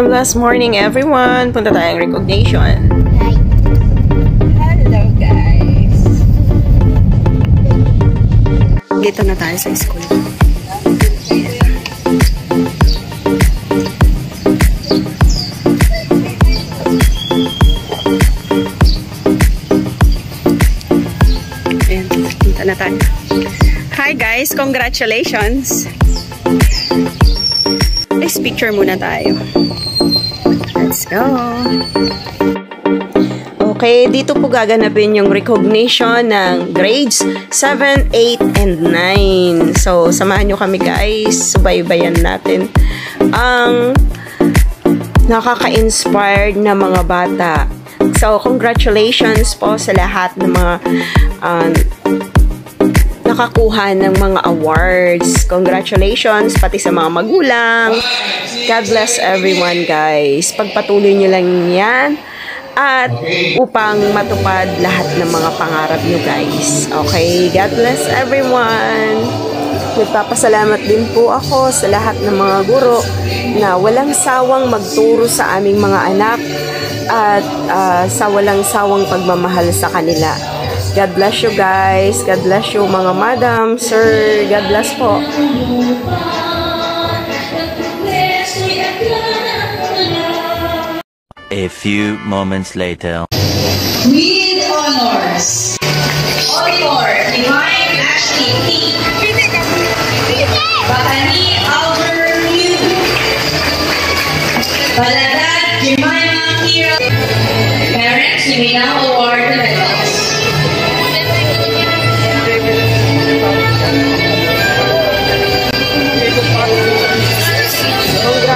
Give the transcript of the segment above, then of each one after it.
Last morning everyone, punta tayong recognition. Hello guys. Dito na tayo sa school. Ayan, punta na tayo. Hi guys, congratulations. Let's picture muna tayo. Let's go. Okay, dito po gaganapin yung recognition ng grades 7, 8, and 9. So, samahan nyo kami guys. Subaybayan natin ang nakaka-inspired na mga bata. So, congratulations po sa lahat ng mga nakakuha ng mga awards. Congratulations pati sa mga magulang. God bless everyone guys. Pagpatuloy nyo lang yan at upang matupad lahat ng mga pangarap nyo guys. Okay, God bless everyone. Nagpapasalamat din po ako sa lahat ng mga guro na walang sawang magturo sa aming mga anak at sa walang sawang pagmamahal sa kanila. God bless you guys. God bless you mga madam, sir. God bless po. A few moments later. With honors. Honor, Divine Ashley P. Batani Albert Yu. Baladag Jemima Kira. Parents, you may now award the medals.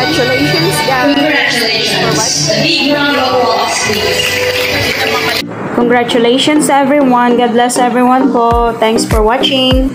Congratulations guys. Congratulations. A big round of applause, please. Congratulations everyone. God bless everyone po. Thanks for watching.